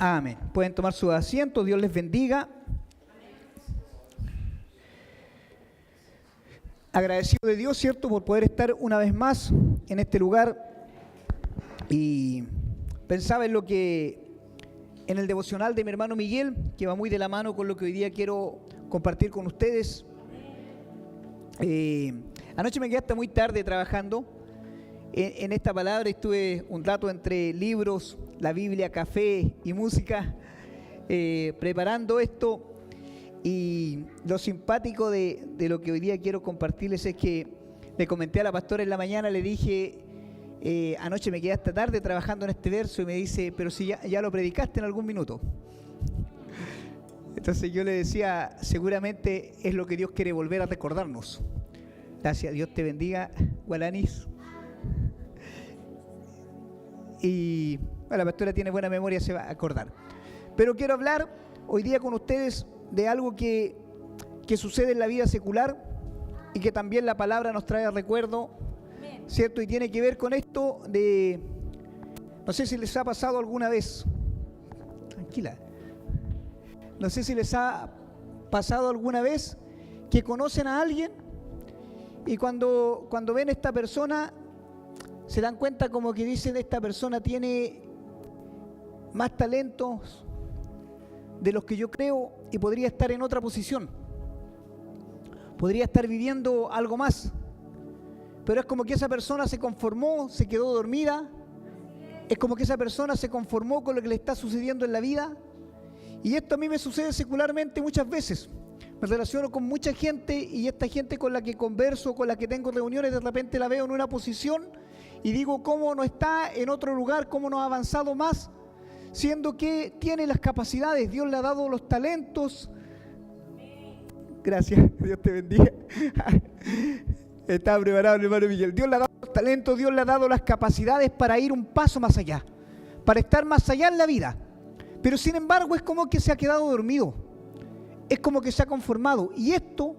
Amén. Pueden tomar sus asientos, Dios les bendiga. Agradecido de Dios, ¿cierto?, por poder estar una vez más en este lugar. Y pensaba en en el devocional de mi hermano Miguel, que va muy de la mano con lo que hoy día quiero compartir con ustedes. Anoche me quedé hasta muy tarde trabajando en esta palabra. Estuve un rato entre libros, la Biblia, café y música, preparando esto. Y lo simpático de lo que hoy día quiero compartirles es que le comenté a la pastora en la mañana, le dije, anoche me quedé hasta tarde trabajando en este verso, y me dice, pero si ya lo predicaste en algún minuto. Entonces yo le decía, seguramente es lo que Dios quiere volver a recordarnos. Gracias, Dios te bendiga, Gualanis. Y bueno, la pastora tiene buena memoria, se va a acordar. Pero quiero hablar hoy día con ustedes de algo que sucede en la vida secular y que también la palabra nos trae a recuerdo, ¿cierto? Y tiene que ver con esto de, no sé si les ha pasado alguna vez, tranquila, no sé si les ha pasado alguna vez que conocen a alguien y cuando ven a esta persona se dan cuenta como que dicen, esta persona tiene más talentos de los que yo creo y podría estar en otra posición, podría estar viviendo algo más, pero es como que esa persona se conformó, se quedó dormida, es como que esa persona se conformó con lo que le está sucediendo en la vida. Y esto a mí me sucede secularmente muchas veces. Me relaciono con mucha gente y esta gente con la que converso, con la que tengo reuniones, de repente la veo en una posición y digo, ¿cómo no está en otro lugar? ¿Cómo no ha avanzado más? Siendo que tiene las capacidades, Dios le ha dado los talentos. Gracias, Dios te bendiga. Estaba preparado el hermano Miguel. Dios le ha dado los talentos, Dios le ha dado las capacidades para ir un paso más allá, para estar más allá en la vida. Pero sin embargo es como que se ha quedado dormido, es como que se ha conformado. Y esto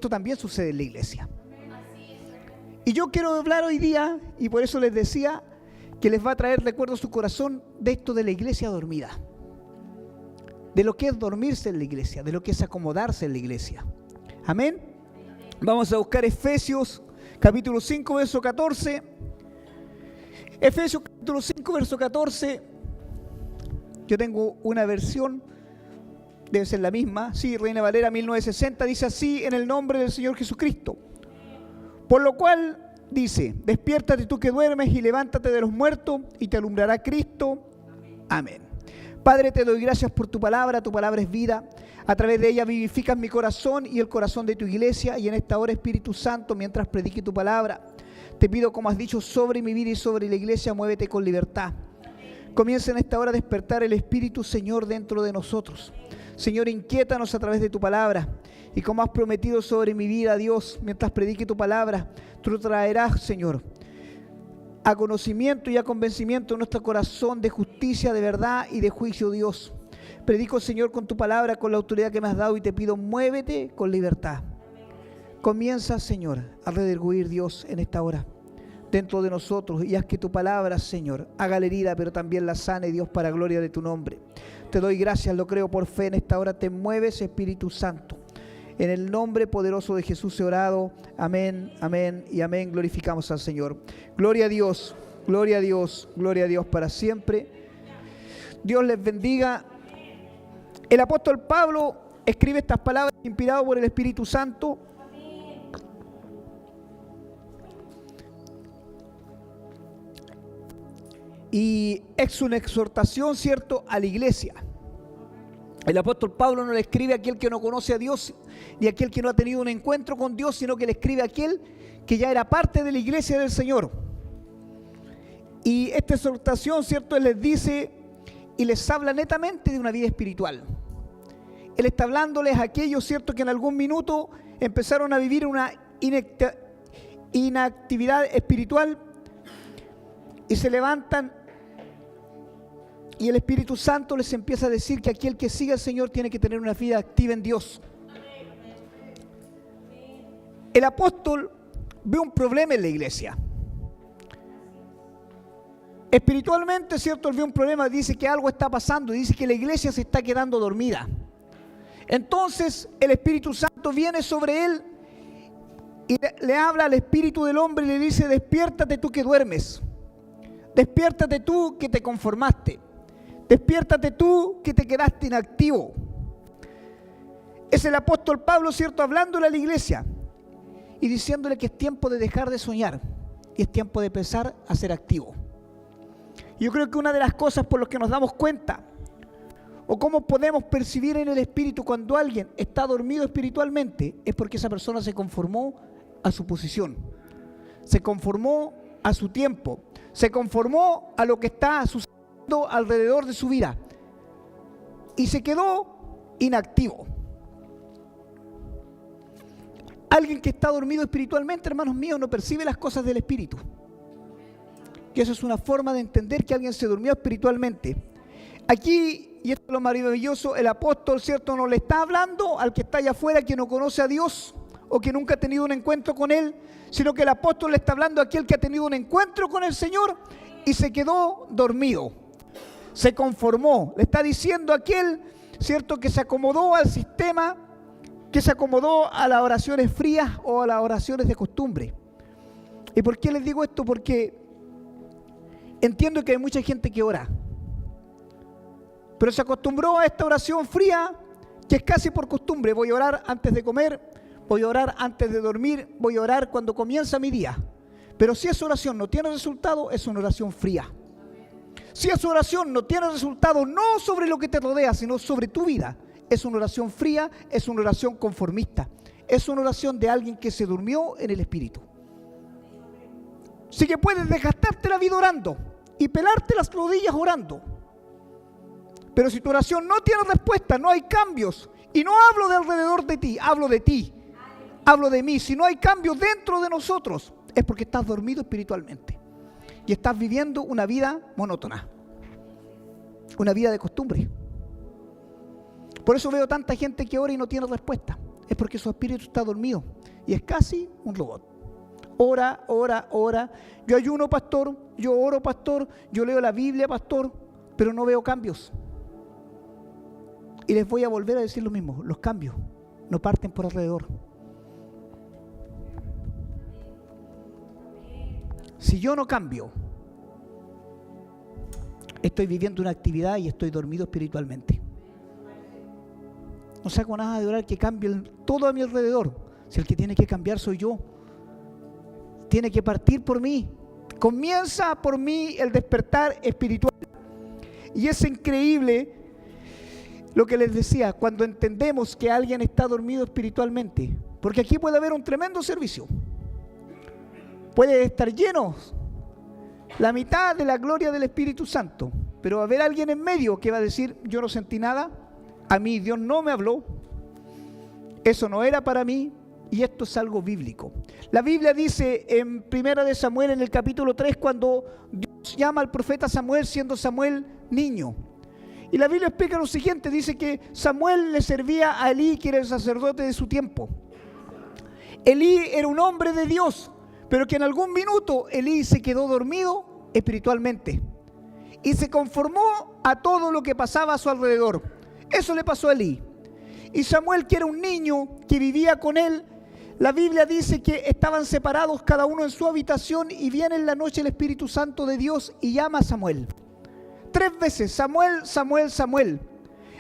también sucede en la iglesia. Y yo quiero hablar hoy día, y por eso les decía, que les va a traer recuerdo a su corazón de esto de la iglesia dormida, de lo que es dormirse en la iglesia, de lo que es acomodarse en la iglesia. Amén. Vamos a buscar Efesios capítulo 5 verso 14. Efesios capítulo 5 verso 14. Yo tengo una versión, debe ser la misma, sí, Reina Valera 1960, dice así: en el nombre del Señor Jesucristo, por lo cual dice, despiértate tú que duermes y levántate de los muertos y te alumbrará Cristo. Amén. Padre, te doy gracias por tu palabra es vida. A través de ella vivificas mi corazón y el corazón de tu iglesia. Y en esta hora, Espíritu Santo, mientras predique tu palabra, te pido, como has dicho, sobre mi vida y sobre la iglesia, muévete con libertad. Comienza en esta hora a despertar el Espíritu, Señor, dentro de nosotros. Señor, inquiétanos a través de tu palabra. Y como has prometido sobre mi vida, Dios, mientras predique tu palabra, tú traerás, Señor, a conocimiento y a convencimiento en nuestro corazón de justicia, de verdad y de juicio, Dios. Predico, Señor, con tu palabra, con la autoridad que me has dado, y te pido, muévete con libertad. Comienza, Señor, a redarguir, Dios, en esta hora, dentro de nosotros, y haz que tu palabra, Señor, haga la herida, pero también la sane, Dios, para gloria de tu nombre. Te doy gracias, lo creo por fe, en esta hora te mueves, Espíritu Santo. En el nombre poderoso de Jesús he orado. Amén, amén y amén. Glorificamos al Señor. Gloria a Dios, gloria a Dios, gloria a Dios para siempre. Dios les bendiga. El apóstol Pablo escribe estas palabras inspirado por el Espíritu Santo. Y es una exhortación, ¿cierto?, a la iglesia. El apóstol Pablo no le escribe a aquel que no conoce a Dios, ni a aquel que no ha tenido un encuentro con Dios, sino que le escribe a aquel que ya era parte de la iglesia del Señor. Y esta exhortación, ¿cierto?, Él les dice y les habla netamente de una vida espiritual. Él está hablándoles a aquellos, ¿cierto?, que en algún minuto empezaron a vivir una inactividad espiritual y se levantan. Y el Espíritu Santo les empieza a decir que aquel que sigue al Señor tiene que tener una vida activa en Dios. El apóstol ve un problema en la iglesia. Espiritualmente, ¿cierto? Él ve un problema, dice que algo está pasando, dice que la iglesia se está quedando dormida. Entonces el Espíritu Santo viene sobre él y le habla al espíritu del hombre y le dice: despiértate tú que duermes, despiértate tú que te conformaste, despiértate tú que te quedaste inactivo. Es el apóstol Pablo, ¿cierto?, hablándole a la iglesia y diciéndole que es tiempo de dejar de soñar y es tiempo de empezar a ser activo. Yo creo que una de las cosas por las que nos damos cuenta o cómo podemos percibir en el espíritu cuando alguien está dormido espiritualmente es porque esa persona se conformó a su posición, se conformó a su tiempo, se conformó a lo que está sucediendo alrededor de su vida y se quedó inactivo. Alguien que está dormido espiritualmente, hermanos míos, no percibe las cosas del espíritu. Y eso es una forma de entender que alguien se durmió espiritualmente. Aquí, y esto es lo maravilloso, el apóstol, ¿cierto?, no le está hablando al que está allá afuera, que no conoce a Dios o que nunca ha tenido un encuentro con Él, sino que el apóstol le está hablando a aquel que ha tenido un encuentro con el Señor y se quedó dormido, se conformó. Le está diciendo a aquel, ¿cierto?, que se acomodó al sistema, que se acomodó a las oraciones frías o a las oraciones de costumbre. ¿Y por qué les digo esto? Porque entiendo que hay mucha gente que ora, pero se acostumbró a esta oración fría que es casi por costumbre. Voy a orar antes de comer, voy a orar antes de dormir, voy a orar cuando comienza mi día. Pero si esa oración no tiene resultado, es una oración fría. Si esa oración no tiene resultado, no sobre lo que te rodea, sino sobre tu vida, es una oración fría, es una oración conformista, es una oración de alguien que se durmió en el espíritu. Sí que puedes desgastarte la vida orando y pelarte las rodillas orando, pero si tu oración no tiene respuesta, no hay cambios, y no hablo de alrededor de ti, hablo de ti, hablo de mí. Si no hay cambios dentro de nosotros, es porque estás dormido espiritualmente y estás viviendo una vida monótona, una vida de costumbre. Por eso veo tanta gente que ora y no tiene respuesta. Es porque su espíritu está dormido y es casi un robot. Ora, ora, ora. Yo ayuno, pastor. Yo oro, pastor. Yo leo la Biblia, pastor. Pero no veo cambios. Y les voy a volver a decir lo mismo. Los cambios no parten por alrededor. Si yo no cambio, estoy viviendo una actividad y estoy dormido espiritualmente. No saco nada de orar que cambie todo a mi alrededor. Si el que tiene que cambiar soy yo. Tiene que partir por mí. Comienza por mí el despertar espiritual. Y es increíble lo que les decía, cuando entendemos que alguien está dormido espiritualmente. Porque aquí puede haber un tremendo servicio. Puede estar lleno la mitad de la gloria del Espíritu Santo. Pero va a haber alguien en medio que va a decir: yo no sentí nada. A mí Dios no me habló, eso no era para mí, y esto es algo bíblico. La Biblia dice en 1 de Samuel, en el capítulo 3, cuando Dios llama al profeta Samuel, siendo Samuel niño. Y la Biblia explica lo siguiente, dice que Samuel le servía a Elí, que era el sacerdote de su tiempo. Elí era un hombre de Dios, pero que en algún minuto Elí se quedó dormido espiritualmente y se conformó a todo lo que pasaba a su alrededor. Eso le pasó a Elí. Y Samuel, que era un niño que vivía con él, la Biblia dice que estaban separados cada uno en su habitación y viene en la noche el Espíritu Santo de Dios y llama a Samuel. 3 veces, Samuel, Samuel, Samuel.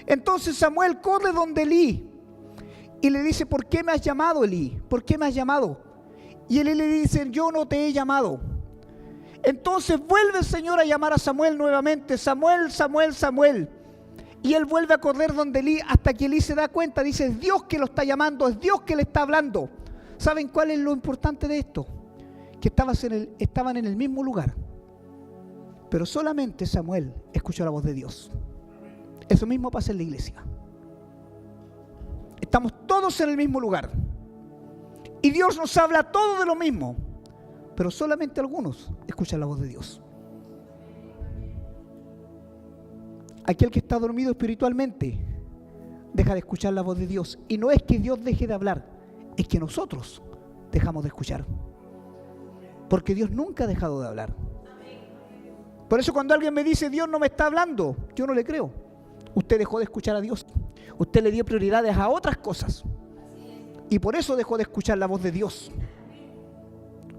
Entonces Samuel corre donde Elí y le dice: ¿por qué me has llamado, Elí? ¿Por qué me has llamado? Y Elí le dice: yo no te he llamado. Entonces vuelve el Señor a llamar a Samuel nuevamente: Samuel, Samuel, Samuel. Y él vuelve a correr donde Elí hasta que Elí se da cuenta, dice: es Dios que lo está llamando, es Dios que le está hablando. ¿Saben cuál es lo importante de esto? Que estaban en el mismo lugar, pero solamente Samuel escuchó la voz de Dios. Eso mismo pasa en la iglesia. Estamos todos en el mismo lugar y Dios nos habla todo de lo mismo, pero solamente algunos escuchan la voz de Dios. Aquel que está dormido espiritualmente deja de escuchar la voz de Dios. Y no es que Dios deje de hablar, es que nosotros dejamos de escuchar. Porque Dios nunca ha dejado de hablar. Por eso cuando alguien me dice Dios no me está hablando, yo no le creo. Usted dejó de escuchar a Dios. Usted le dio prioridades a otras cosas. Y por eso dejó de escuchar la voz de Dios.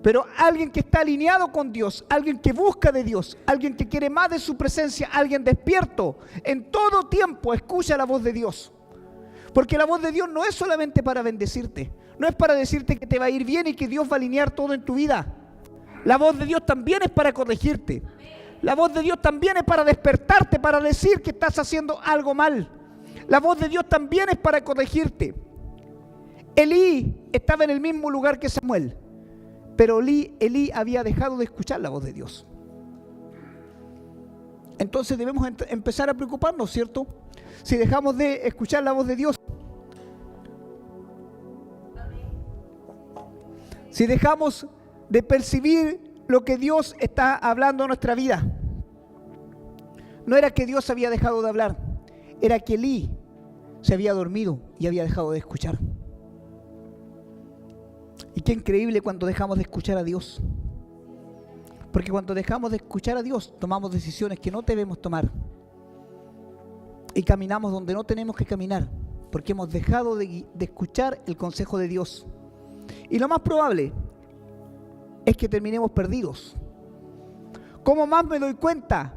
Pero alguien que está alineado con Dios, alguien que busca de Dios, alguien que quiere más de su presencia, alguien despierto, en todo tiempo escucha la voz de Dios. Porque la voz de Dios no es solamente para bendecirte, no es para decirte que te va a ir bien y que Dios va a alinear todo en tu vida. La voz de Dios también es para corregirte. La voz de Dios también es para despertarte, para decir que estás haciendo algo mal. La voz de Dios también es para corregirte. Elí estaba en el mismo lugar que Samuel, pero Elí había dejado de escuchar la voz de Dios. Entonces debemos empezar a preocuparnos, ¿cierto? Si dejamos de escuchar la voz de Dios. Si dejamos de percibir lo que Dios está hablando en nuestra vida. No era que Dios había dejado de hablar, era que Elí se había dormido y había dejado de escuchar. Y qué increíble cuando dejamos de escuchar a Dios. Porque cuando dejamos de escuchar a Dios, tomamos decisiones que no debemos tomar. Y caminamos donde no tenemos que caminar, porque hemos dejado de escuchar el consejo de Dios. Y lo más probable es que terminemos perdidos. ¿Cómo más me doy cuenta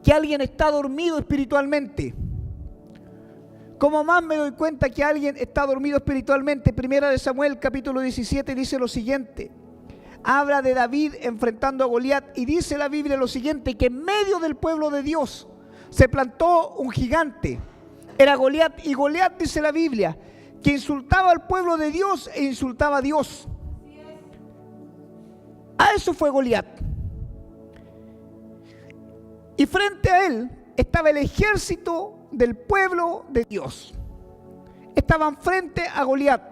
que alguien está dormido espiritualmente? ¿Cómo más me doy cuenta que alguien está dormido espiritualmente? Primera de Samuel, capítulo 17, dice lo siguiente. Habla de David enfrentando a Goliat y dice la Biblia lo siguiente, que en medio del pueblo de Dios se plantó un gigante. Era Goliat, y Goliat, dice la Biblia, que insultaba al pueblo de Dios e insultaba a Dios. A eso fue Goliat. Y frente a él estaba el ejército del pueblo de Dios. Estaban frente a Goliat.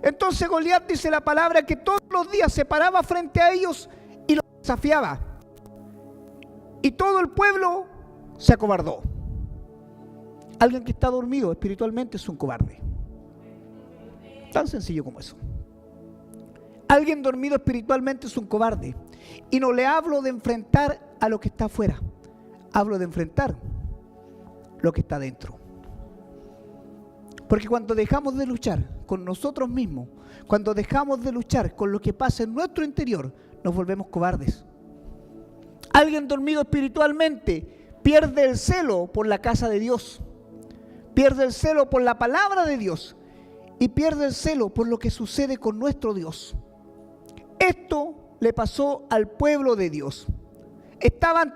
Entonces Goliat, dice la palabra, que todos los días se paraba frente a ellos y los desafiaba. Y todo el pueblo se acobardó. Alguien que está dormido espiritualmente es un cobarde. Tan sencillo como eso. Alguien dormido espiritualmente es un cobarde. Y no le hablo de enfrentar a lo que está afuera. Hablo de enfrentar lo que está dentro. Porque cuando dejamos de luchar con nosotros mismos, cuando dejamos de luchar con lo que pasa en nuestro interior, nos volvemos cobardes. Alguien dormido espiritualmente pierde el celo por la casa de Dios, pierde el celo por la palabra de Dios y pierde el celo por lo que sucede con nuestro Dios. Esto le pasó al pueblo de Dios.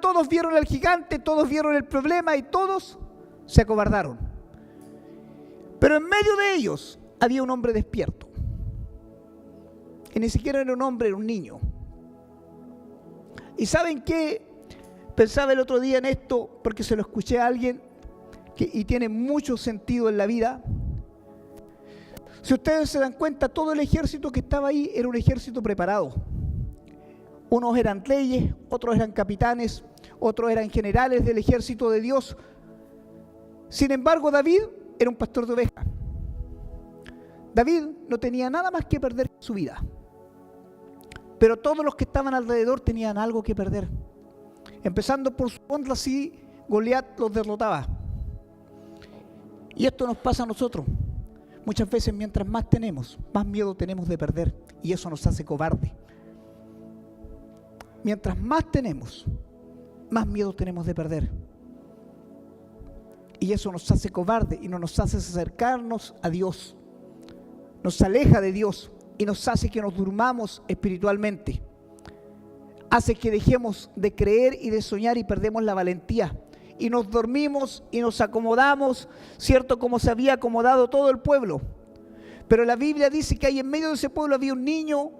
Todos vieron al gigante, todos vieron el problema y todos se acobardaron. Pero en medio de ellos había un hombre despierto. Y ni siquiera era un hombre, era un niño. ¿Y saben qué? Pensaba el otro día en esto porque se lo escuché a alguien y tiene mucho sentido en la vida. Si ustedes se dan cuenta, todo el ejército que estaba ahí era un ejército preparado. Unos eran reyes, otros eran capitanes, otros eran generales del ejército de Dios. Sin embargo, David era un pastor de ovejas. David no tenía nada más que perder en su vida. Pero todos los que estaban alrededor tenían algo que perder. Empezando por su honra, si Goliat los derrotaba. Y esto nos pasa a nosotros. Muchas veces, mientras más tenemos, más miedo tenemos de perder. Y eso nos hace cobardes. Mientras más tenemos, más miedo tenemos de perder. Y eso nos hace cobardes y no nos hace acercarnos a Dios. Nos aleja de Dios y nos hace que nos durmamos espiritualmente. Hace que dejemos de creer y de soñar y perdemos la valentía. Y nos dormimos y nos acomodamos, ¿cierto? Como se había acomodado todo el pueblo. Pero la Biblia dice que ahí en medio de ese pueblo había un niño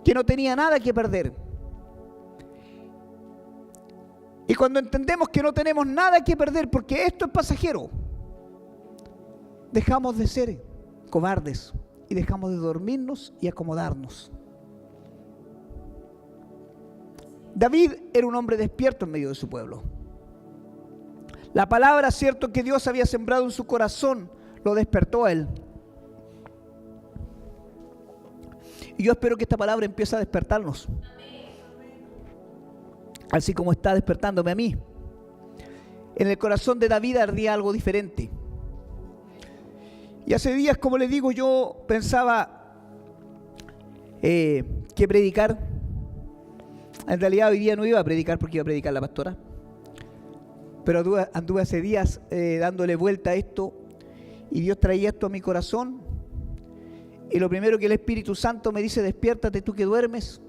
que no tenía nada que perder. Y cuando entendemos que no tenemos nada que perder, porque esto es pasajero, dejamos de ser cobardes y dejamos de dormirnos y acomodarnos. David era un hombre despierto en medio de su pueblo. La palabra, cierto, que Dios había sembrado en su corazón, lo despertó a él. Y yo espero que esta palabra empiece a despertarnos. así como está despertándome a mí. En el corazón de David ardía algo diferente. Y hace días, como les digo, yo pensaba que predicar. En realidad hoy día no iba a predicar porque iba a predicar la pastora. Pero anduve hace días dándole vuelta a esto. Y Dios traía esto a mi corazón. Y lo primero que el Espíritu Santo me dice: despiértate tú que duermes.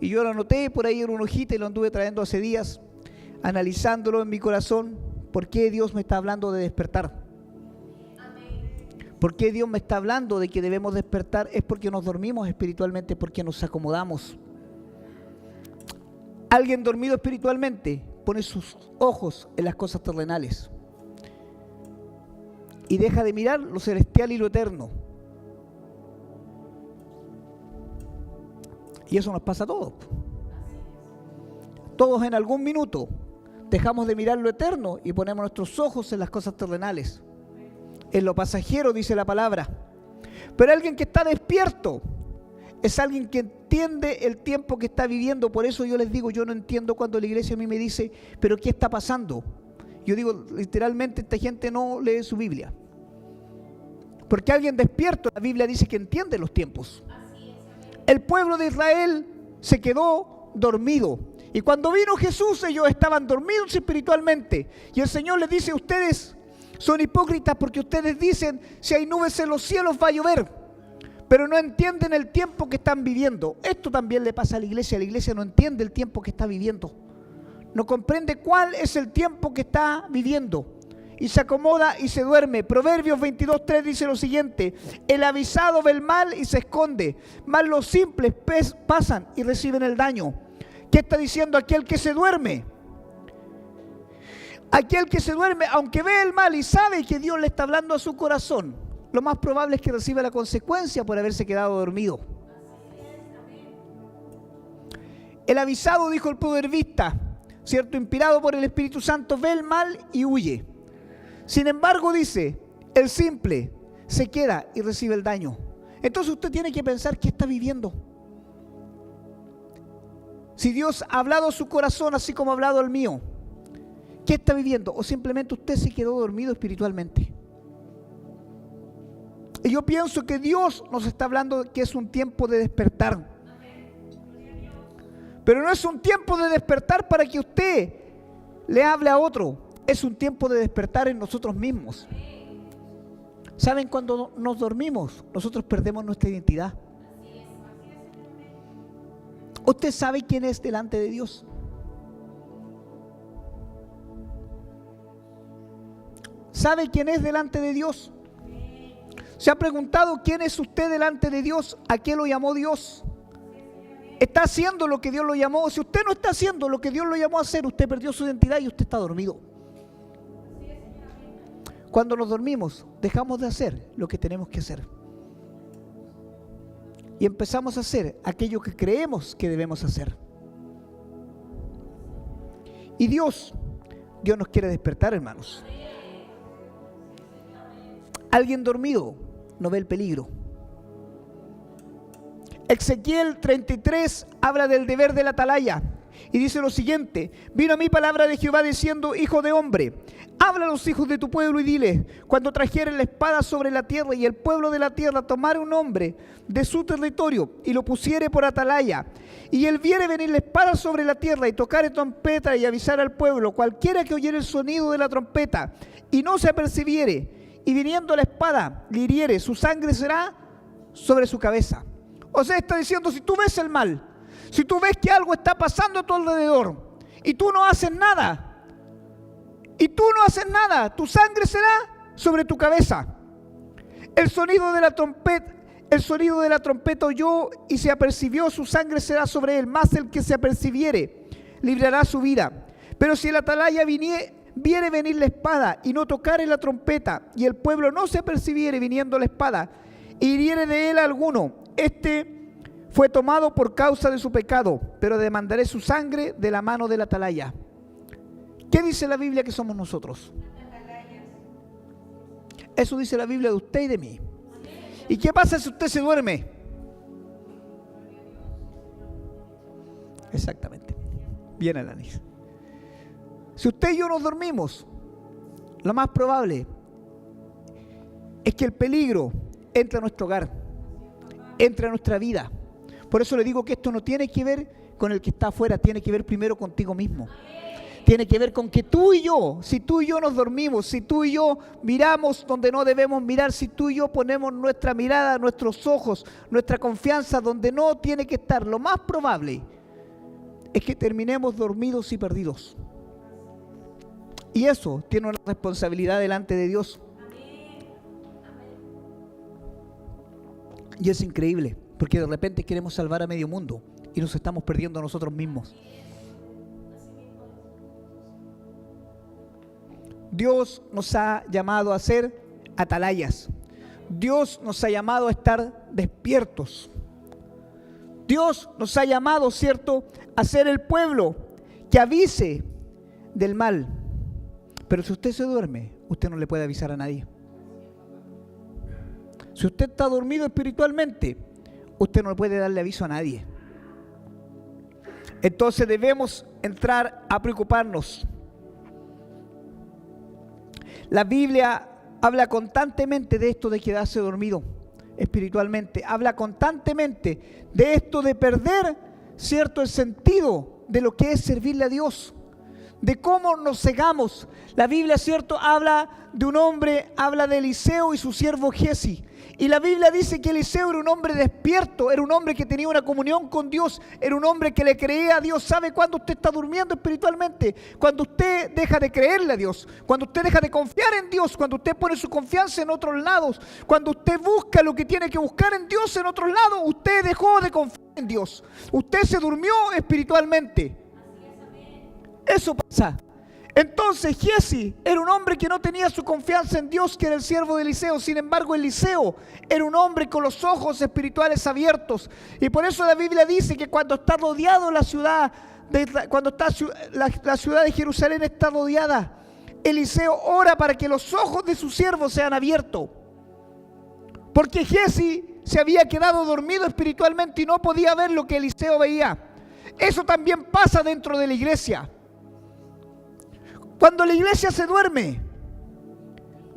Y yo lo anoté por ahí en una hojita y lo anduve trayendo hace días, analizándolo en mi corazón. ¿Por qué Dios me está hablando de despertar? ¿Por qué Dios me está hablando de que debemos despertar? Es porque nos dormimos espiritualmente, porque nos acomodamos. Alguien dormido espiritualmente pone sus ojos en las cosas terrenales y deja de mirar lo celestial y lo eterno. Y eso nos pasa a todos. Todos en algún minuto dejamos de mirar lo eterno y ponemos nuestros ojos en las cosas terrenales, en lo pasajero, dice la palabra. Pero alguien que está despierto es alguien que entiende el tiempo que está viviendo. Por eso yo les digo, yo no entiendo cuando la iglesia a mí me dice: ¿pero qué está pasando? Yo digo, literalmente, esta gente no lee su Biblia. Porque alguien despierto, la Biblia dice que entiende los tiempos. El pueblo de Israel se quedó dormido. Y cuando vino Jesús, ellos estaban dormidos espiritualmente. Y el Señor les dice: ustedes son hipócritas porque ustedes dicen, si hay nubes en los cielos va a llover, pero no entienden el tiempo que están viviendo. Esto también le pasa a la iglesia no entiende el tiempo que está viviendo, no comprende cuál es el tiempo que está viviendo y se acomoda y se duerme. Proverbios 22:3 dice lo siguiente: el avisado ve el mal y se esconde, mas los simples pasan y reciben el daño. ¿Qué está diciendo aquel que se duerme? Aquel que se duerme, aunque ve el mal y sabe que Dios le está hablando a su corazón, lo más probable es que reciba la consecuencia por haberse quedado dormido. El avisado, dijo el proverbista, ¿cierto?, inspirado por el Espíritu Santo, ve el mal y huye. Sin embargo, dice, el simple se queda y recibe el daño. Entonces usted tiene que pensar qué está viviendo. Si Dios ha hablado a su corazón así como ha hablado al mío, ¿qué está viviendo? O simplemente usted se quedó dormido espiritualmente. Y yo pienso que Dios nos está hablando que es un tiempo de despertar. Pero no es un tiempo de despertar para que usted le hable a otro. Es un tiempo de despertar en nosotros mismos. ¿Saben? Cuando nos dormimos, nosotros perdemos nuestra identidad. ¿Usted sabe quién es delante de Dios? ¿Sabe quién es delante de Dios? ¿Se ha preguntado quién es usted delante de Dios? ¿A qué lo llamó Dios? ¿Está haciendo lo que Dios lo llamó? Si usted no está haciendo lo que Dios lo llamó a hacer, usted perdió su identidad y usted está dormido. Cuando nos dormimos, dejamos de hacer lo que tenemos que hacer. Y empezamos a hacer aquello que creemos que debemos hacer. Y Dios nos quiere despertar, hermanos. Alguien dormido no ve el peligro. Ezequiel 33 habla del deber de la atalaya y dice lo siguiente: vino a mí palabra de Jehová diciendo: hijo de hombre, habla a los hijos de tu pueblo y diles: cuando trajeren la espada sobre la tierra y el pueblo de la tierra tomare un hombre de su territorio y lo pusiere por atalaya, y él viere venir la espada sobre la tierra y tocare trompeta y avisar al pueblo, cualquiera que oyere el sonido de la trompeta y no se apercibiere, y viniendo la espada le hiriere, su sangre será sobre su cabeza. O sea, está diciendo, si tú ves el mal, si tú ves que algo está pasando a tu alrededor y tú no haces nada, tu sangre será sobre tu cabeza. El sonido de la trompeta oyó y se apercibió, su sangre será sobre él, mas el que se apercibiere librará su vida. Pero si el atalaya viere venir la espada y no tocare la trompeta, y el pueblo no se apercibiere viniendo la espada, e hiriere de él alguno, este fue tomado por causa de su pecado, pero demandaré su sangre de la mano del atalaya. ¿Qué dice la Biblia que somos nosotros? Eso dice la Biblia de usted y de mí. ¿Y qué pasa si usted se duerme? Exactamente. Bien, Alanis. Si usted y yo nos dormimos, lo más probable es que el peligro entre a nuestro hogar, entre a nuestra vida. Por eso le digo que esto no tiene que ver con el que está afuera, tiene que ver primero contigo mismo. Tiene que ver con que tú y yo, si tú y yo nos dormimos, si tú y yo miramos donde no debemos mirar, si tú y yo ponemos nuestra mirada, nuestros ojos, nuestra confianza donde no tiene que estar, lo más probable es que terminemos dormidos y perdidos. Y eso tiene una responsabilidad delante de Dios. Y es increíble, porque de repente queremos salvar a medio mundo y nos estamos perdiendo a nosotros mismos. Dios nos ha llamado a ser atalayas. Dios nos ha llamado a estar despiertos. Dios nos ha llamado, ¿cierto?, a ser el pueblo que avise del mal. Pero si usted se duerme, usted no le puede avisar a nadie. Si usted está dormido espiritualmente, usted no puede darle aviso a nadie. Entonces debemos entrar a preocuparnos. La Biblia habla constantemente de esto de quedarse dormido espiritualmente. Habla constantemente de esto de perder, ¿cierto?, el sentido de lo que es servirle a Dios. De cómo nos cegamos. La Biblia, ¿cierto?, habla de un hombre, habla de Eliseo y su siervo Giesi. Y la Biblia dice que Eliseo era un hombre despierto, era un hombre que tenía una comunión con Dios, era un hombre que le creía a Dios. ¿Sabe cuándo usted está durmiendo espiritualmente? Cuando usted deja de creerle a Dios, cuando usted deja de confiar en Dios, cuando usted pone su confianza en otros lados, cuando usted busca lo que tiene que buscar en Dios en otros lados, usted dejó de confiar en Dios. Usted se durmió espiritualmente. Eso pasa. Entonces Giesi era un hombre que no tenía su confianza en Dios, que era el siervo de Eliseo. Sin embargo, Eliseo era un hombre con los ojos espirituales abiertos. Y por eso la Biblia dice que cuando está rodeado la ciudad, la ciudad de Jerusalén está rodeada, Eliseo ora para que los ojos de su siervo sean abiertos. Porque Giesi se había quedado dormido espiritualmente y no podía ver lo que Eliseo veía. Eso también pasa dentro de la iglesia. Cuando la iglesia se duerme,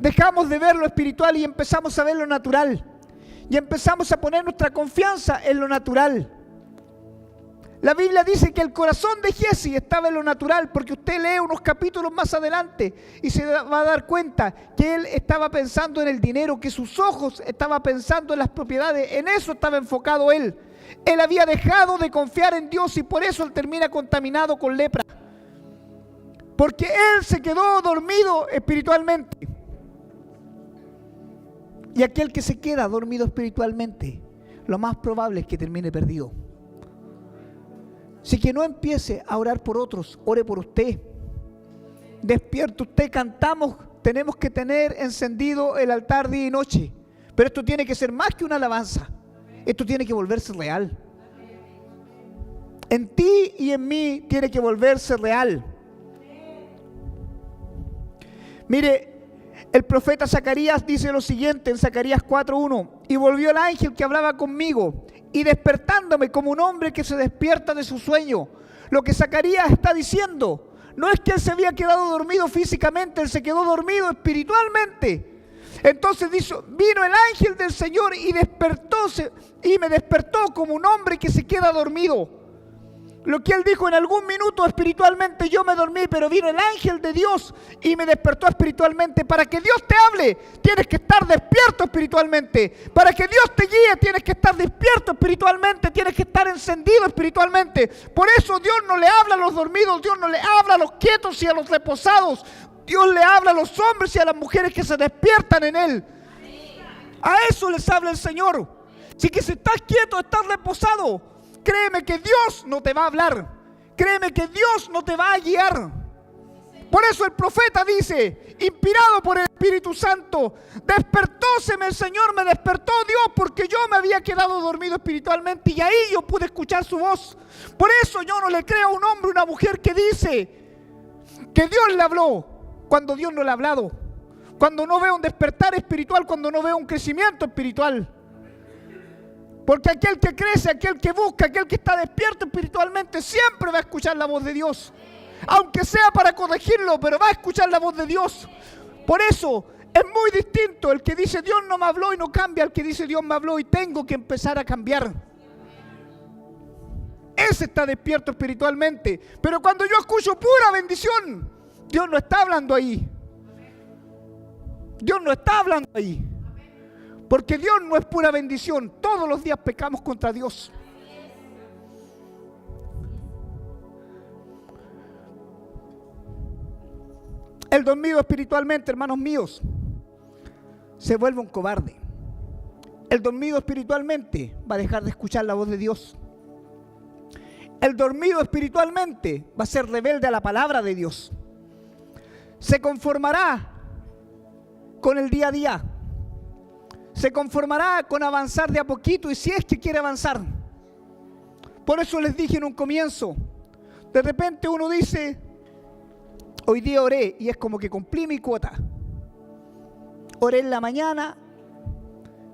dejamos de ver lo espiritual y empezamos a ver lo natural. Y empezamos a poner nuestra confianza en lo natural. La Biblia dice que el corazón de Giesi estaba en lo natural, porque usted lee unos capítulos más adelante y se va a dar cuenta que él estaba pensando en el dinero, que sus ojos estaban pensando en las propiedades, en eso estaba enfocado él. Él había dejado de confiar en Dios y por eso él termina contaminado con lepra. Porque él se quedó dormido espiritualmente. Y aquel que se queda dormido espiritualmente, lo más probable es que termine perdido. Así que no empiece a orar por otros, ore por usted. Despierto usted, cantamos, tenemos que tener encendido el altar día y noche. Pero esto tiene que ser más que una alabanza. Esto tiene que volverse real. En ti y en mí tiene que volverse real. Mire, el profeta Zacarías dice lo siguiente en Zacarías 4:1: y volvió el ángel que hablaba conmigo, y despertándome como un hombre que se despierta de su sueño. Lo que Zacarías está diciendo no es que él se había quedado dormido físicamente, él se quedó dormido espiritualmente. Entonces vino el ángel del Señor y me despertó como un hombre que se queda dormido. Lo que él dijo en algún minuto espiritualmente, yo me dormí, pero vino el ángel de Dios y me despertó espiritualmente. Para que Dios te hable, tienes que estar despierto espiritualmente. Para que Dios te guíe, tienes que estar despierto espiritualmente, tienes que estar encendido espiritualmente. Por eso Dios no le habla a los dormidos, Dios no le habla a los quietos y a los reposados. Dios le habla a los hombres y a las mujeres que se despiertan en Él. A eso les habla el Señor. Así que si estás quieto, estás reposado, créeme que Dios no te va a hablar. Créeme que Dios no te va a guiar. Por eso el profeta dice, inspirado por el Espíritu Santo, despertóseme el Señor, me despertó Dios porque yo me había quedado dormido espiritualmente y ahí yo pude escuchar su voz. Por eso yo no le creo a un hombre o una mujer que dice que Dios le habló cuando Dios no le ha hablado. Cuando no veo un despertar espiritual, cuando no veo un crecimiento espiritual. Porque aquel que crece, aquel que busca, aquel que está despierto espiritualmente, siempre va a escuchar la voz de Dios. Aunque sea para corregirlo, pero va a escuchar la voz de Dios. Por eso es muy distinto el que dice Dios no me habló y no cambia, al que dice Dios me habló y tengo que empezar a cambiar. Ese está despierto espiritualmente. Pero cuando yo escucho pura bendición, Dios no está hablando ahí. Dios no está hablando ahí. Porque Dios no es pura bendición. Todos los días pecamos contra Dios. El dormido espiritualmente, hermanos míos, se vuelve un cobarde. El dormido espiritualmente va a dejar de escuchar la voz de Dios. El dormido espiritualmente va a ser rebelde a la palabra de Dios. Se conformará con el día a día. Se conformará con avanzar de a poquito, y si es que quiere avanzar. Por eso les dije en un comienzo, de repente uno dice, hoy día oré y es como que cumplí mi cuota. Oré en la mañana,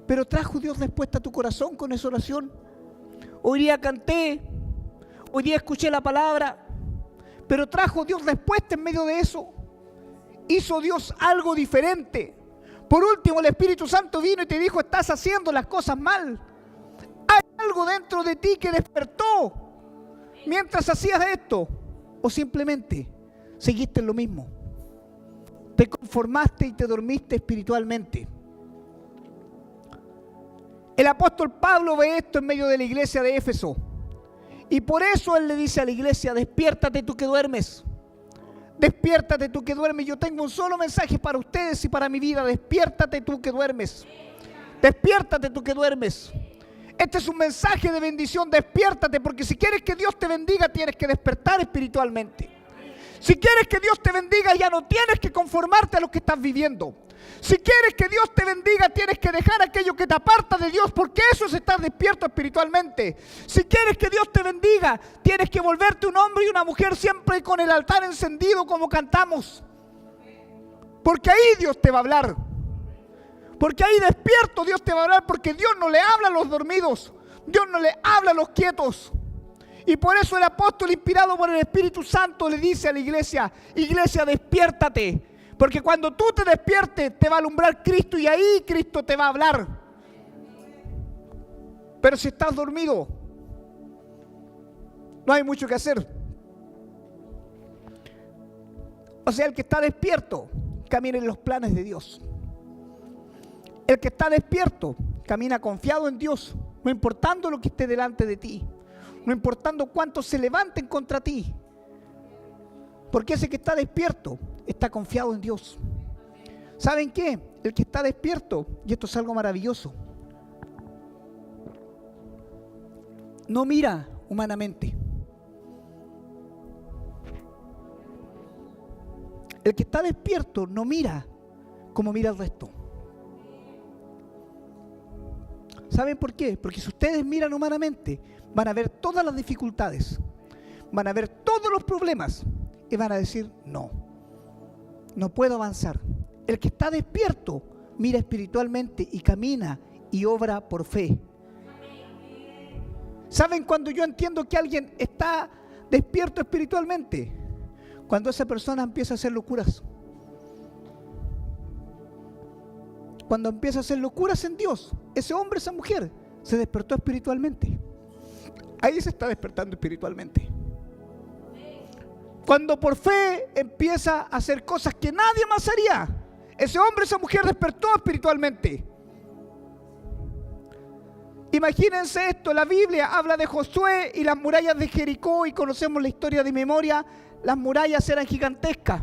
pero ¿trajo Dios respuesta a tu corazón con esa oración? Hoy día canté, hoy día escuché la palabra, pero ¿trajo Dios respuesta en medio de eso? ¿Hizo Dios algo diferente? Por último, el Espíritu Santo vino y te dijo, estás haciendo las cosas mal. Hay algo dentro de ti que despertó mientras hacías esto. O simplemente seguiste en lo mismo. Te conformaste y te dormiste espiritualmente. El apóstol Pablo ve esto en medio de la iglesia de Éfeso. Y por eso él le dice a la iglesia, despiértate tú que duermes. Despiértate tú que duermes. Yo tengo un solo mensaje para ustedes y para mi vida. Despiértate tú que duermes. Despiértate tú que duermes. Este es un mensaje de bendición. Despiértate, porque si quieres que Dios te bendiga, tienes que despertar espiritualmente. Si quieres que Dios te bendiga, ya no tienes que conformarte a lo que estás viviendo. Si quieres que Dios te bendiga, tienes que dejar aquello que te aparta de Dios, porque eso es estar despierto espiritualmente. Si quieres que Dios te bendiga, tienes que volverte un hombre y una mujer siempre con el altar encendido como cantamos. Porque ahí Dios te va a hablar. Porque ahí despierto Dios te va a hablar, porque Dios no le habla a los dormidos. Dios no le habla a los quietos. Y por eso el apóstol, inspirado por el Espíritu Santo, le dice a la iglesia, iglesia, despiértate. Porque cuando tú te despiertes, te va a alumbrar Cristo y ahí Cristo te va a hablar. Pero si estás dormido, no hay mucho que hacer. O sea, el que está despierto, camina en los planes de Dios. El que está despierto, camina confiado en Dios, no importando lo que esté delante de ti. No importando cuántos se levanten contra ti. Porque ese que está despierto está confiado en Dios. ¿Saben qué? El que está despierto, y esto es algo maravilloso, no mira humanamente. El que está despierto no mira como mira el resto. ¿Saben por qué? Porque si ustedes miran humanamente, van a ver todas las dificultades, van a ver todos los problemas y van a decir, no puedo avanzar. El que está despierto mira espiritualmente y camina y obra por fe. ¿Saben cuando yo entiendo que alguien está despierto espiritualmente? Cuando esa persona empieza a hacer locuras. Cuando empieza a hacer locuras en Dios, ese hombre, esa mujer, se despertó espiritualmente. Ahí se está despertando espiritualmente. Cuando por fe empieza a hacer cosas que nadie más haría, ese hombre, esa mujer despertó espiritualmente. Imagínense esto, la Biblia habla de Josué y las murallas de Jericó, y conocemos la historia de memoria. Las murallas eran gigantescas.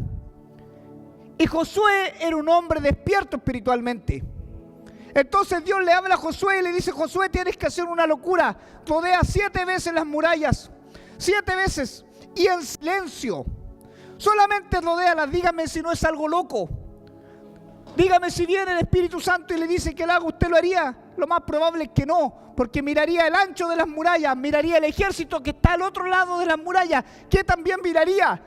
Y Josué era un hombre despierto espiritualmente. Entonces Dios le habla a Josué y le dice, Josué, tienes que hacer una locura. Rodea 7 veces las murallas. 7 veces. Y en silencio. Solamente rodéalas. Dígame si no es algo loco. Dígame si viene el Espíritu Santo y le dice que lo haga, ¿usted lo haría? Lo más probable es que no, porque miraría el ancho de las murallas, miraría el ejército que está al otro lado de las murallas, que también miraría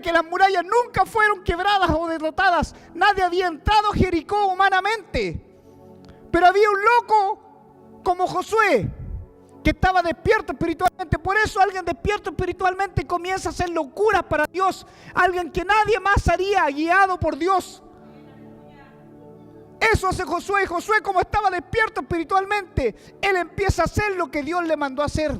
que las murallas nunca fueron quebradas o derrotadas. Nadie había entrado a Jericó humanamente, pero había un loco como Josué, que estaba despierto espiritualmente. Por eso alguien despierto espiritualmente comienza a hacer locuras para Dios. Alguien que nadie más haría, guiado por Dios. Eso hace Josué. Josué, como estaba despierto espiritualmente, él empieza a hacer lo que Dios le mandó a hacer.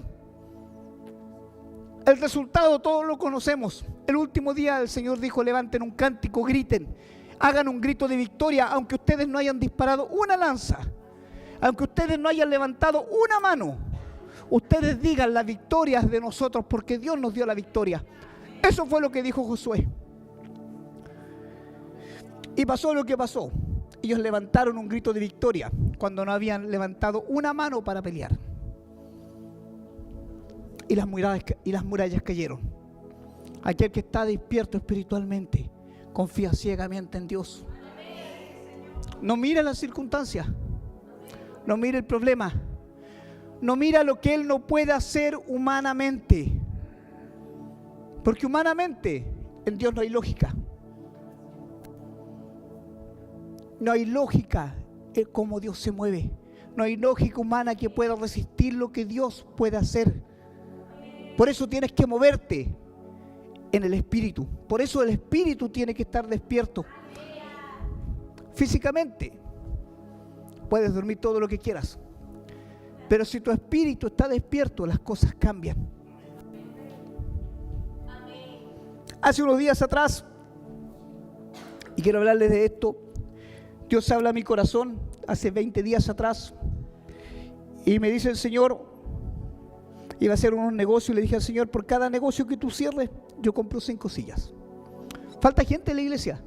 El resultado todos lo conocemos. El último día el Señor dijo: levanten un cántico, griten, hagan un grito de victoria, aunque ustedes no hayan disparado una lanza, aunque ustedes no hayan levantado una mano. Ustedes digan: la victoria es de nosotros, porque Dios nos dio la victoria. Eso fue lo que dijo Josué. Y pasó lo que pasó. Ellos levantaron un grito de victoria cuando no habían levantado una mano para pelear. Y las murallas cayeron. Aquel que está despierto espiritualmente confía ciegamente en Dios. No mira las circunstancias, no mira el problema, no mira lo que él no puede hacer humanamente, porque humanamente en Dios no hay lógica. No hay lógica en cómo Dios se mueve. No hay lógica humana que pueda resistir lo que Dios puede hacer. Por eso tienes que moverte en el espíritu. Por eso el espíritu tiene que estar despierto. Físicamente puedes dormir todo lo que quieras, pero si tu espíritu está despierto, las cosas cambian. Hace unos días atrás, y quiero hablarles de esto, Dios habla a mi corazón hace 20 días atrás, y me dice el Señor: iba a hacer unos negocios, y le dije al Señor: por cada negocio que tú cierres, yo compro 5 sillas. Falta gente en la iglesia,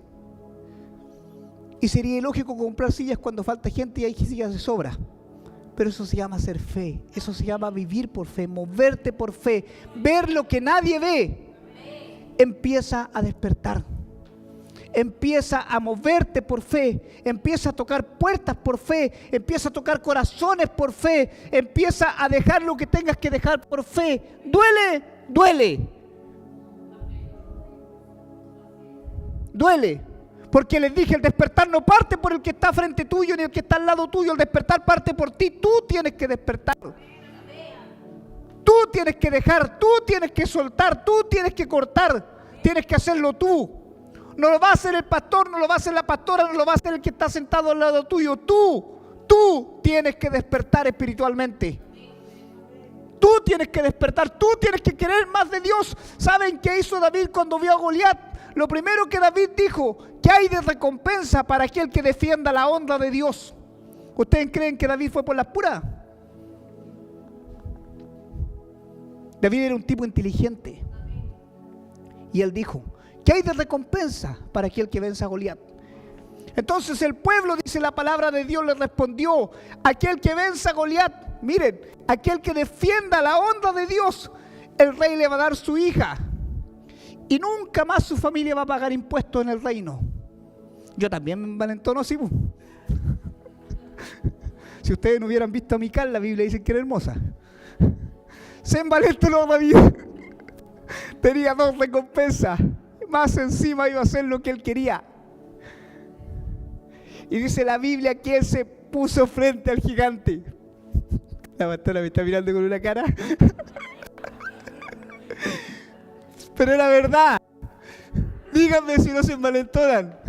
y sería ilógico comprar sillas cuando falta gente y hay sillas de sobra. Pero eso se llama hacer fe, eso se llama vivir por fe, moverte por fe, ver lo que nadie ve. Empieza a despertar, empieza a moverte por fe, empieza a tocar puertas por fe, empieza a tocar corazones por fe, empieza a dejar lo que tengas que dejar por fe. Duele, duele, duele, porque les dije: el despertar no parte por el que está frente tuyo ni el que está al lado tuyo, el despertar parte por ti. Tú tienes que despertar, tú tienes que dejar, tú tienes que soltar, tú tienes que cortar, tienes que hacerlo tú. No lo va a hacer el pastor, no lo va a hacer la pastora, no lo va a hacer el que está sentado al lado tuyo. Tú tienes que despertar espiritualmente. Tú tienes que despertar, tú tienes que querer más de Dios. ¿Saben qué hizo David cuando vio a Goliat? Lo primero que David dijo: ¿qué hay de recompensa para aquel que defienda la honra de Dios? ¿Ustedes creen que David fue por las puras? David era un tipo inteligente. Y él dijo: ¿qué hay de recompensa para aquel que venza a Goliat? Entonces el pueblo, dice la palabra de Dios, le respondió: aquel que venza a Goliat, miren, aquel que defienda la honra de Dios, el rey le va a dar su hija, y nunca más su familia va a pagar impuestos en el reino. Yo también me envalentono así. Si ustedes no hubieran visto a Mical, la Biblia dice que era hermosa. Se envalentonó David. Tenía 2 recompensas. Más encima iba a hacer lo que él quería. Y dice la Biblia que él se puso frente al gigante. La pastora me está mirando con una cara. Pero era verdad. Díganme si no se envalentonan.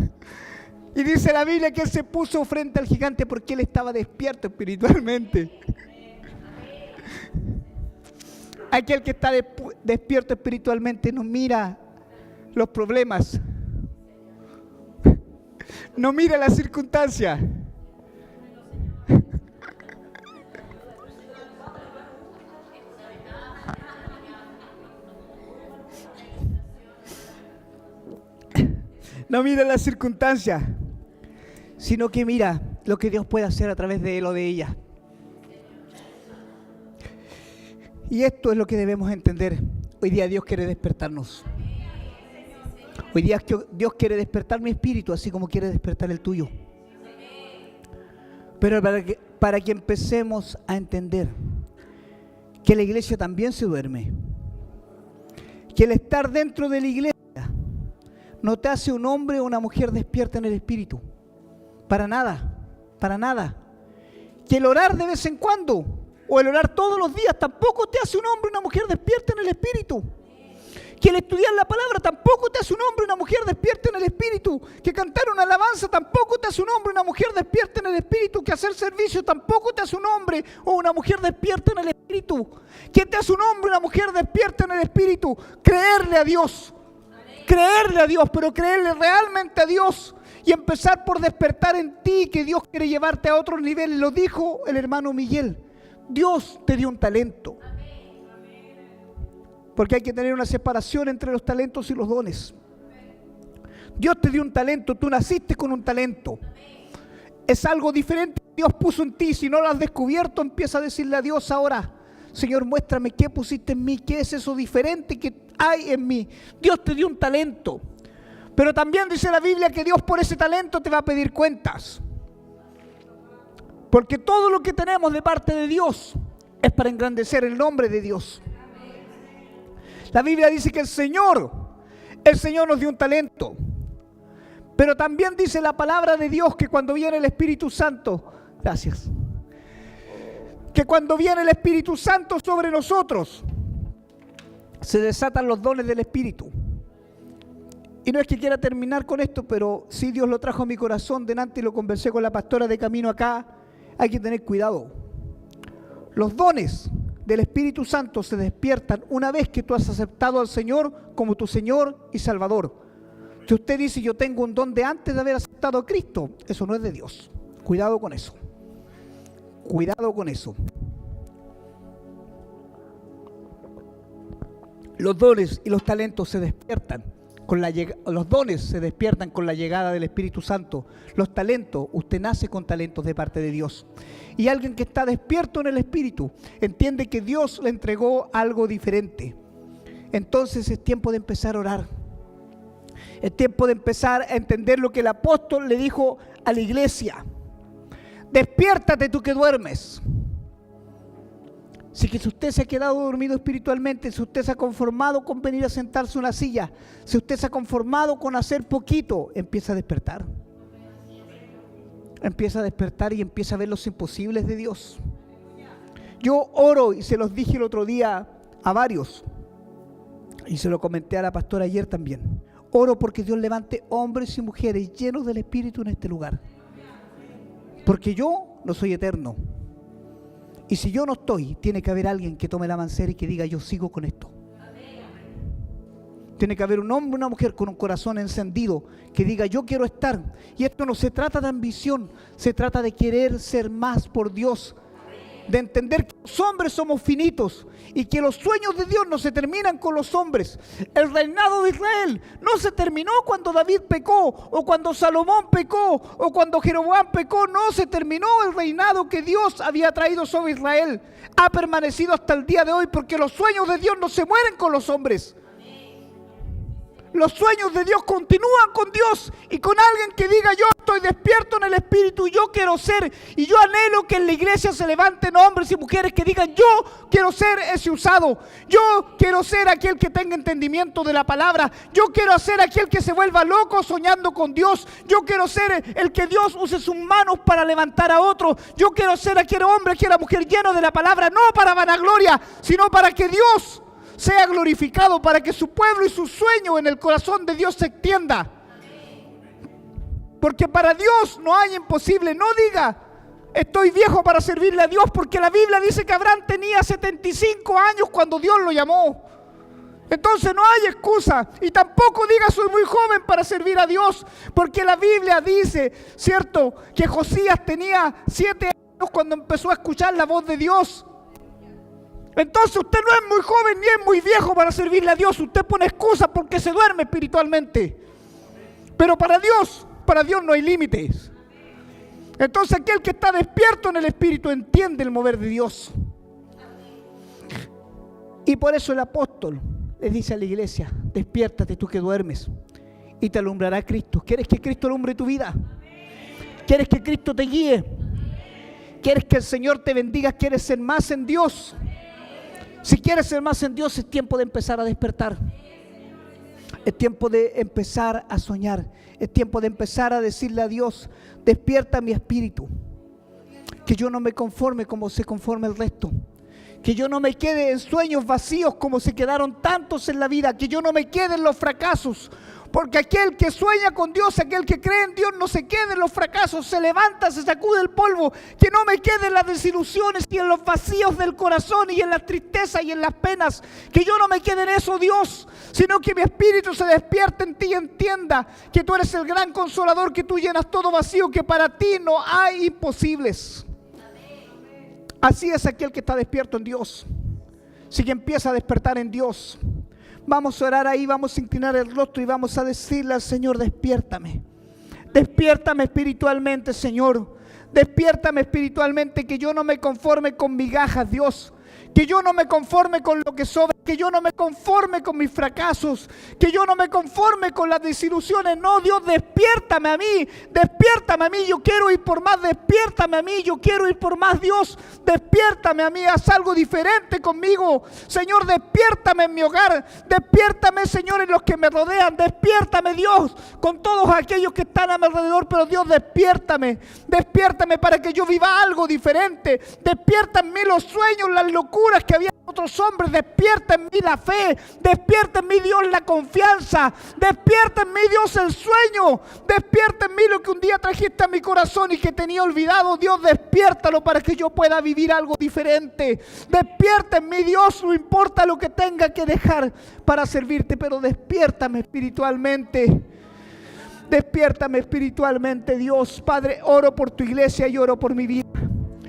Y dice la Biblia que él se puso frente al gigante porque él estaba despierto espiritualmente. Aquel que está despierto espiritualmente no mira los problemas, no mira las circunstancias. No mira las circunstancias, sino que mira lo que Dios puede hacer a través de él o de ella. Y esto es lo que debemos entender. Hoy día Dios quiere despertarnos. Hoy día Dios quiere despertar mi espíritu, así como quiere despertar el tuyo. Pero para que empecemos a entender que la iglesia también se duerme, que el estar dentro de la iglesia no te hace un hombre o una mujer despierta en el espíritu. Para nada, para nada. que el orar de vez en cuando o el orar todos los días tampoco te hace un hombre o una mujer despierta en el espíritu. Que el estudiar la palabra tampoco te hace un hombre o una mujer despierta en el espíritu. Que cantar una alabanza tampoco te hace un hombre o una mujer despierta en el espíritu. Que hacer servicio tampoco te hace un hombre o una mujer despierta en el espíritu. ¿Qué te hace un hombre o una mujer despierta en el espíritu? Creerle a Dios. Creerle a Dios, pero creerle realmente a Dios. Y empezar por despertar en ti que Dios quiere llevarte a otro nivel. Lo dijo el hermano Miguel. Dios te dio un talento. Porque hay que tener una separación entre los talentos y los dones. Dios te dio un talento, tú naciste con un talento. Es algo diferente que Dios puso en ti. Si no lo has descubierto, empieza a decirle a Dios ahora: Señor, muéstrame qué pusiste en mí, qué es eso diferente que hay en mí. Dios te dio un talento. Pero también dice la Biblia que Dios por ese talento te va a pedir cuentas. Porque todo lo que tenemos de parte de Dios es para engrandecer el nombre de Dios. La Biblia dice que el Señor nos dio un talento. Pero también dice la palabra de Dios que cuando viene el Espíritu Santo, gracias, que cuando viene el Espíritu Santo sobre nosotros, se desatan los dones del Espíritu. Y no es que quiera terminar con esto, pero sí Dios lo trajo a mi corazón delante y lo conversé con la pastora de camino acá. Hay que tener cuidado. Los dones del Espíritu Santo se despiertan una vez que tú has aceptado al Señor como tu Señor y Salvador. Si usted dice yo tengo un don de antes de haber aceptado a Cristo, eso no es de Dios. Cuidado con eso. Cuidado con eso. Los dones y los talentos se despiertan. Los dones se despiertan con la llegada del Espíritu Santo. Los talentos, usted nace con talentos de parte de Dios. Y alguien que está despierto en el Espíritu entiende que Dios le entregó algo diferente. Entonces es tiempo de empezar a orar. Es tiempo de empezar a entender lo que el apóstol le dijo a la iglesia. Despiértate tú que duermes. Si usted se ha quedado dormido espiritualmente, si usted se ha conformado con venir a sentarse en una silla, si usted se ha conformado con hacer poquito, empieza a despertar. Empieza a despertar y empieza a ver los imposibles de Dios. Yo oro, y se los dije el otro día a varios, y se lo comenté a la pastora ayer también. Oro porque Dios levante hombres y mujeres llenos del Espíritu en este lugar. Porque yo no soy eterno. Y si yo no estoy, tiene que haber alguien que tome la mancera y que diga yo sigo con esto. Tiene que haber un hombre, una mujer con un corazón encendido que diga yo quiero estar. Y esto no se trata de ambición, se trata de querer ser más por Dios. De entender que los hombres somos finitos y que los sueños de Dios no se terminan con los hombres. El reinado de Israel no se terminó cuando David pecó, o cuando Salomón pecó, o cuando Jeroboam pecó. No se terminó el reinado que Dios había traído sobre Israel. Ha permanecido hasta el día de hoy porque los sueños de Dios no se mueren con los hombres. Los sueños de Dios continúan con Dios y con alguien que diga yo estoy despierto en el Espíritu, yo quiero ser, y yo anhelo que en la iglesia se levanten hombres y mujeres que digan yo quiero ser ese usado, yo quiero ser aquel que tenga entendimiento de la palabra, yo quiero ser aquel que se vuelva loco soñando con Dios, yo quiero ser el que Dios use sus manos para levantar a otro, yo quiero ser aquel hombre, aquella mujer lleno de la palabra, no para vanagloria, sino para que Dios sea glorificado, para que su pueblo y su sueño en el corazón de Dios se extienda. Porque para Dios no hay imposible. No diga estoy viejo para servirle a Dios, porque la Biblia dice que Abraham tenía 75 años cuando Dios lo llamó. Entonces no hay excusa. Y tampoco diga soy muy joven para servir a Dios, porque la Biblia dice, cierto, que Josías tenía 7 años cuando empezó a escuchar la voz de Dios. Entonces usted no es muy joven ni es muy viejo para servirle a Dios. Usted pone excusa porque se duerme espiritualmente. Pero para Dios no hay límites. Entonces aquel que está despierto en el Espíritu entiende el mover de Dios. Y por eso el apóstol le dice a la iglesia, despiértate tú que duermes y te alumbrará Cristo. ¿Quieres que Cristo alumbre tu vida? ¿Quieres que Cristo te guíe? ¿Quieres que el Señor te bendiga? ¿Quieres ser más en Dios? Si quieres ser más en Dios, es tiempo de empezar a despertar. Es tiempo de empezar a soñar. Es tiempo de empezar a decirle a Dios, despierta mi espíritu. Que yo no me conforme como se conforma el resto. Que yo no me quede en sueños vacíos como se quedaron tantos en la vida. Que yo no me quede en los fracasos. Porque aquel que sueña con Dios, aquel que cree en Dios, no se quede en los fracasos, se levanta, se sacude el polvo. Que no me quede en las desilusiones y en los vacíos del corazón y en la tristeza y en las penas. Que yo no me quede en eso, Dios, sino que mi espíritu se despierte en ti y entienda que tú eres el gran consolador, que tú llenas todo vacío, que para ti no hay imposibles. Así es aquel que está despierto en Dios. Si que empieza a despertar en Dios. Vamos a orar ahí, vamos a inclinar el rostro y vamos a decirle al Señor: despiértame. Despiértame espiritualmente, Señor. Despiértame espiritualmente, que yo no me conforme con migajas, Dios. Que yo no me conforme con lo que sobra, que yo no me conforme con mis fracasos, que yo no me conforme con las desilusiones. No, Dios, despiértame a mí, yo quiero ir por más, despiértame a mí, yo quiero ir por más, Dios, despiértame a mí, haz algo diferente conmigo, Señor, despiértame en mi hogar, despiértame, Señor, en los que me rodean, despiértame, Dios, con todos aquellos que están a mi alrededor, pero Dios, despiértame para que yo viva algo diferente, despierta en mí los sueños, las locuras que había otros hombres, despierta en mí la fe, despierta en mí, Dios, la confianza, despierta en mí, Dios, el sueño, despierta en mí lo que un día trajiste a mi corazón y que tenía olvidado, Dios, despiértalo para que yo pueda vivir algo diferente, despierta en mí, Dios, no importa lo que tenga que dejar para servirte, pero despiértame espiritualmente. Despiértame espiritualmente, Dios. Padre, oro por tu iglesia y oro por mi vida.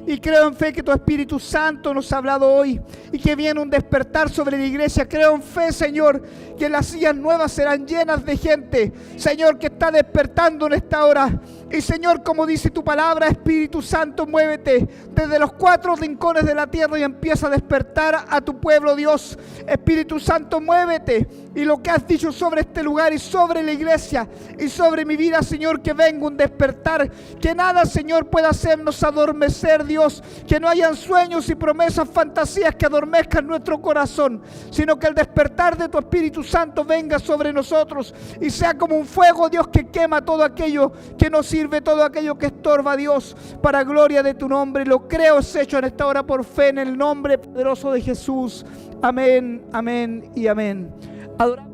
Y creo en fe que tu Espíritu Santo nos ha hablado hoy y que viene un despertar sobre la iglesia. Creo en fe, Señor, que las sillas nuevas serán llenas de gente, Señor, que está despertando en esta hora. Y Señor, como dice tu palabra, Espíritu Santo, muévete desde los 4 rincones de la tierra y empieza a despertar a tu pueblo, Dios. Espíritu Santo, muévete. Y lo que has dicho sobre este lugar y sobre la iglesia y sobre mi vida, Señor, que venga un despertar. Que nada, Señor, pueda hacernos adormecer, Dios. Que no hayan sueños y promesas, fantasías que adormezcan nuestro corazón, sino que el despertar de tu Espíritu Santo venga sobre nosotros y sea como un fuego, Dios, que quema todo aquello que nos sirve, todo aquello que estorba, Dios, para gloria de tu nombre. Lo creo, es hecho en esta hora por fe, en el nombre poderoso de Jesús. Amén, amén y amén. Adoramos.